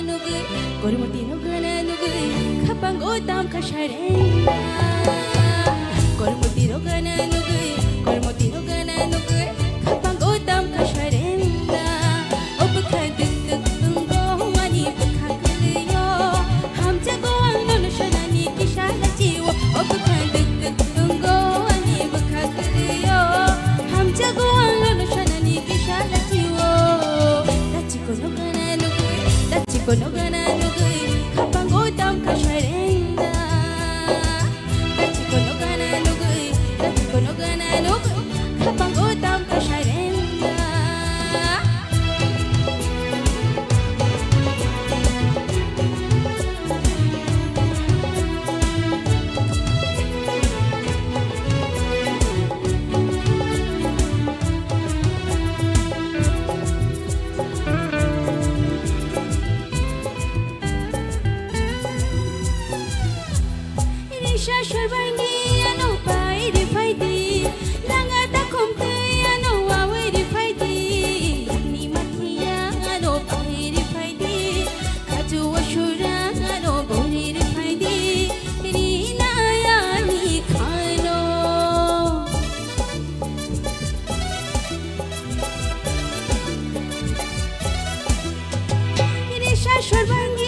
nugu Gormuti no gana nugu Kapang utam kasharenda Gormuti no gana nugu Gormuti no gana nugu Kapang utam kasharenda Obka duk tungo wani bukha kuyo Ham jago ang nono shanani kishala jiwo Obka duk tungo wani bukha kuyo Ham jago ang nono shanani kishala jiwo Tachiko no gana nugu Tachiko no gana nugu Kapang utam kasharenda Tachiko no gana nugu Tachiko no gana nugu Kapang utam kasharenda Shashwarbangi ano pai di fighti langa ta komte ano awe di fighti ni matia ano pai di fighti kaju ashura ano boni di fighti ni na ya ni khano ni shashwarbangi